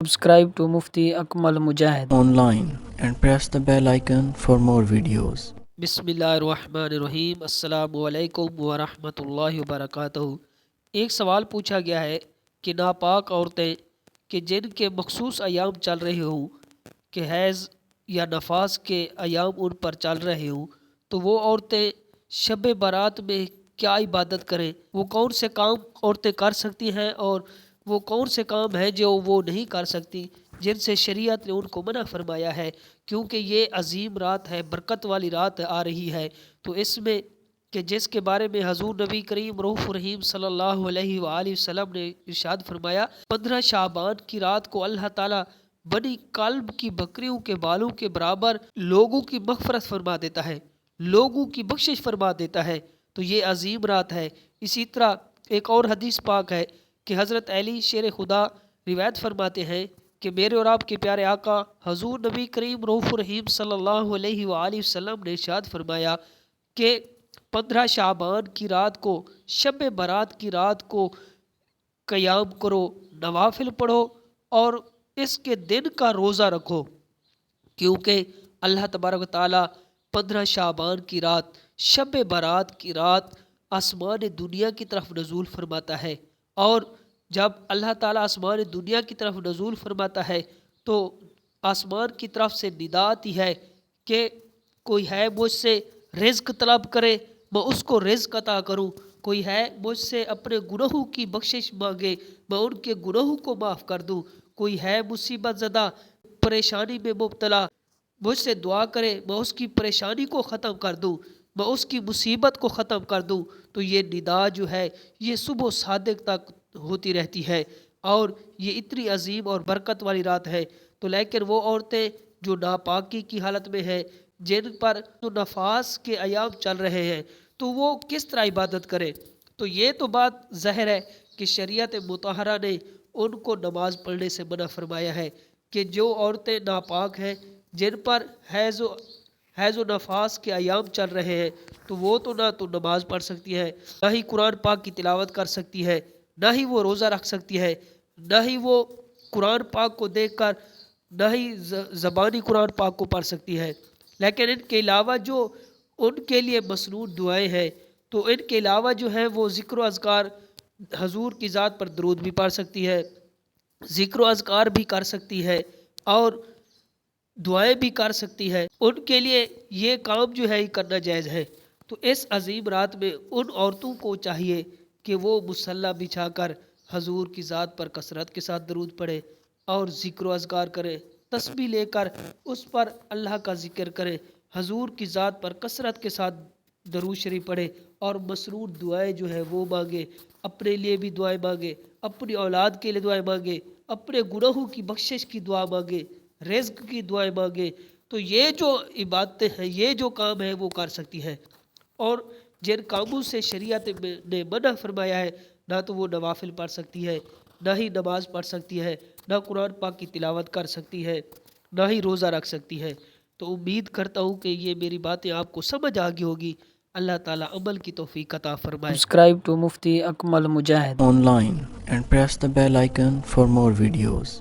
Subscribe to Mufti Akmal Mujahid online and press the bell icon for more videos. बिस्मिल्लाहिर्रहमानिर्रहीम अस्सलामु अलैकुम वरहमतुल्लाहि वबरकातुहू। एक सवाल पूछा गया है कि नापाक औरतें कि जिनके मखसूस अयाम चल रहे हों कि हैज़ या नफास के अयाम उन पर चल रहे हों, तो वो औरतें शब बारात में क्या इबादत करें, वो कौन से काम औरतें कर सकती हैं और वो कौन से काम हैं जो वो नहीं कर सकती, जिनसे शरीयत ने उनको मना फरमाया है। क्योंकि ये अजीम रात है, बरकत वाली रात आ रही है, तो इसमें कि जिसके बारे में हजूर नबी करीम रऊफ़ रहीम सल्लल्लाहु अलैहि वसल्लम ने इरशाद फरमाया, 15 शाबान की रात को अल्लाह ताला बनी कल्ब की बकरियों के बालों के बराबर लोगों की मग़फ़रत फरमा देता है, लोगों की बख्शिश फरमा देता है। तो ये अजीम रात है। इसी तरह एक और हदीस पाक है कि हज़रत अली शेर खुदा रिवायत फरमाते हैं कि मेरे और आपके प्यारे आका हजूर नबी करीम रऊफ़ रहीम सल्लल्लाहु अलैहि वसल्लम ने इरशाद फरमाया कि 15 शाबान की रात को, शब बारात की रात को क़याम करो, नवाफिल पढ़ो और इसके दिन का रोज़ा रखो, क्योंकि अल्लाह तबारक व तआला 15 शाबान की रात, शब बारात की रात आसमान दुनिया की तरफ नज़ूल फरमाता है। और जब अल्लाह ताला आसमान दुनिया की तरफ नज़ूल फरमाता है तो आसमान की तरफ से निदा आती है कि कोई है मुझसे रिज़्क तलब करे, मैं उसको रिज़्क अता करूँ। कोई है मुझसे अपने गुनाहों की बख्शिश मांगे, मैं उनके गुनाहों को माफ़ कर दूँ। कोई है मुसीबत ज़दा, परेशानी में मुब्तला, मुझसे दुआ करे, मैं उसकी परेशानी को ख़त्म कर दूँ, मैं उसकी मुसीबत को ख़त्म कर दूँ। तो ये निदा जो है ये सुबह सादिक तक होती रहती है और ये इतनी अजीम और बरकत वाली रात है। तो लेकिन वो औरतें जो नापाकी की हालत में हैं, जिन पर तो नफास के अयाम चल रहे हैं, तो वो किस तरह इबादत करें। तो ये तो बात ज़ाहिर है कि शरीयत मुतहरा ने उनको नमाज़ पढ़ने से मना फरमाया है कि जो औरतें नापाक हैं, जिन पर हैज़ो नफास के अयाम चल रहे हैं, तो वो तो ना तो नमाज़ पढ़ सकती है, ना ही कुरान पाक की तिलावत कर सकती है, ना ही वो रोज़ा रख सकती है, ना ही वो कुरान पाक को देखकर ना ही ज़बानी कुरान पाक को पढ़ सकती है। लेकिन इनके अलावा जो उनके लिए मसनून दुआएं हैं, तो इनके अलावा जो है वो ज़िक्र अज़कार, हजूर की ज़ात पर दरूद भी पढ़ सकती है, ज़िक्र अज़कार भी कर सकती है और दुआएं भी कर सकती है। उनके लिए ये काम जो है करना जायज़ है। तो इस अजीम रात में उन औरतों को चाहिए कि वो मुसल्ला बिछाकर हजूर की ज़ात पर कसरत के साथ दरूद पढ़े और ज़िक्र अज़कार करें, तस्बीह लेकर उस पर अल्लाह का ज़िक्र करें, हजूर की ज़ात पर कसरत के साथ दरूद शरीफ पढ़े और मसरूर दुआएं जो है वो मांगे, अपने लिए भी दुआएं मांगे, अपनी औलाद के लिए दुआएं मांगे, अपने गुनाहों की बख्शिश की दुआ मांगे, रिज़्क की दुआएं मांगे। तो ये जो इबादतें हैं, ये जो काम है वो कर सकती है। और जिन कामों से शरीयत ने मना फरमाया है, ना तो वो नवाफिल पढ़ सकती है, ना ही नमाज पढ़ सकती है, ना कुरान पाक की तिलावत कर सकती है, ना ही रोज़ा रख सकती है। तो उम्मीद करता हूँ कि ये मेरी बातें आपको समझ आ गई होगी। अल्लाह ताला अमल की तौफीक अता फरमाए। Subscribe to Mufti Akmal Mujahid Online and press the bell icon for more videos.